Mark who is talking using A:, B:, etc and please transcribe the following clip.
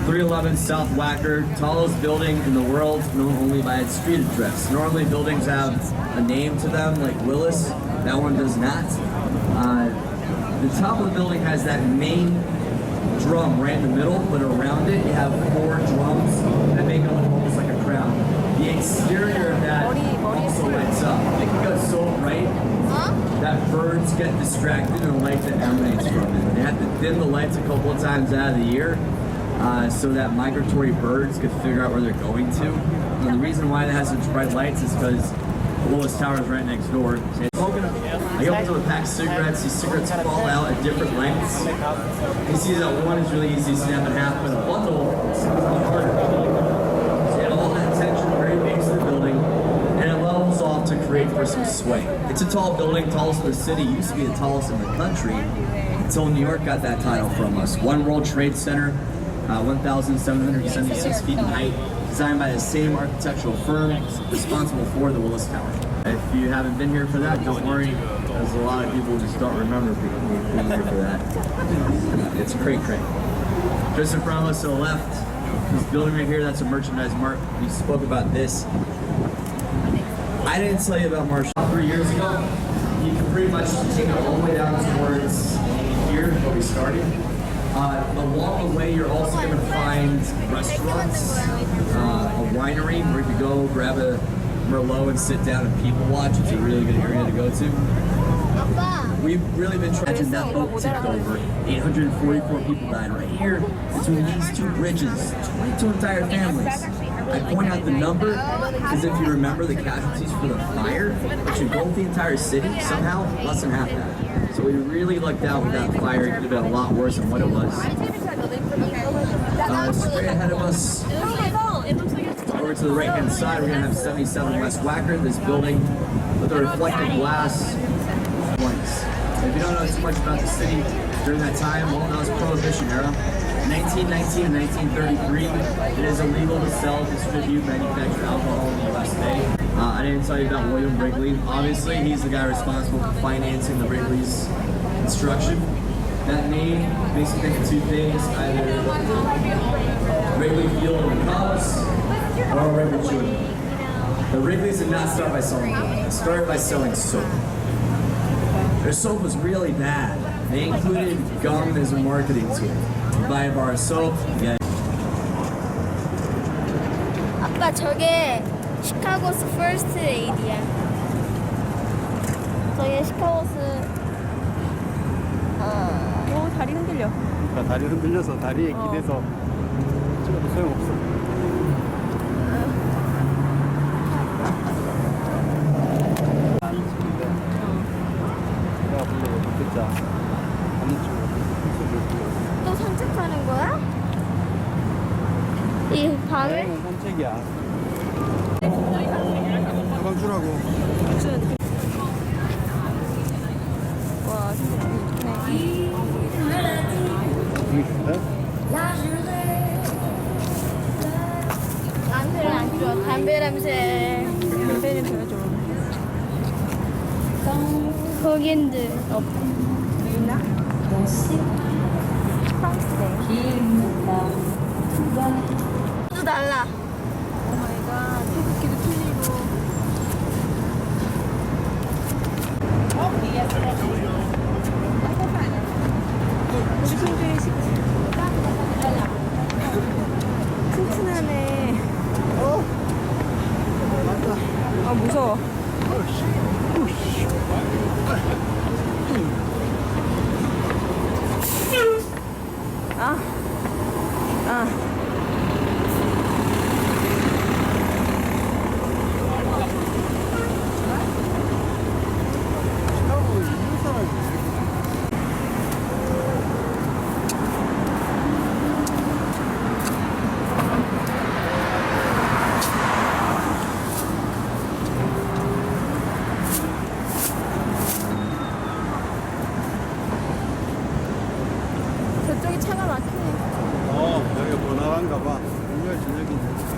A: 311 South Wacker, tallest building in the world, known only by its street address. Normally buildings have a name to them, like Willis. That one does not. The top of the building has that main drum right in the middle, but around it you have 4 drums that make it look almost like a crown. The exterior of that also lights up. It can go so bright that birds get distracted in the light that emanates from it. They have to dim the lights a couple of times out of the year so that migratory birds could figure out where they're going to. And the reason why it has such bright lights is because the Willis Tower is right next door. I open up a pack of cigarettes. These cigarettes fall out at different lengths. You see that one is really easy to snap in half, but a bundle is harder. So you have all that tension at the very base of the building, and it levels off to create for some sway. It's a tall building, tallest in the city. It used to be the tallest in the country until New York got that title from us. One World Trade Center, 1,776 feet in height, designed by the same architectural firm responsible for the Willis Tower. If you haven't been here for that, don't worry. There's a lot of people who just don't remember being here for that. It's cray. Just in front of us to the left, this building right here, that's a merchandise mart. We spoke about this. I didn't tell you about Marshall 3 years ago. You can pretty much take it all the way down towards here where we started. Along the way, you're also going to find restaurants, a winery where you can go grab a Merlot and sit down and people watch. It's a really good area to go to. We've really been trying to that boat tipped over. 844 people died right here between these 2 bridges. 22 entire families. I point out the number because if you remember the casualties for the fire, which engulfed the entire city, somehow less than half that. So we really lucked out with that fire. It could have been a lot worse than what it was. Straight ahead of us, over to the right-hand side, we're going to have 77 West Wacker, this building with a reflective glass points. If you don't know too much about the city during that time, well, that was Prohibition era. 1919 and 1933, it is illegal to sell, distribute, manufacture alcohol in the U.S. today. I didn't tell you about William Wrigley. Obviously, he's the guy responsible for financing the Wrigley's construction. That name makes you think of 2 things, either Wrigley Field and the Cubs, or Wrigley Chewing. The Wrigley's did not start by selling milk. They started by selling soap. Their soap was really bad. They included gum as a marketing tool. You buy a bar of soap, you get
B: 아빠 저게 시카고스 퍼스트 에이디야. 저게 시카고스
C: 다리 흔들려. 그러니까 다리 흔들려서 다리에 기대서 찍어도 소용없어. 내가 불러서 듣자.
B: 또 산책하는 거야? 이 밤에?
C: 여행은 산책이야. 가방 주라고.
B: 와 진짜 좋네. 냄새는 안 좋아. 담배 냄새.
C: 담배 냄새가 좋아.
B: 거긴들 있나? 또 달라.
C: 오마이갓, 태극기도 틀리고. 우리 손주의 튼튼하네. 아 무서워.
B: 저쪽이 차가 막히네.
C: 여기가 번화가인가 봐. 분명히 저녁인데.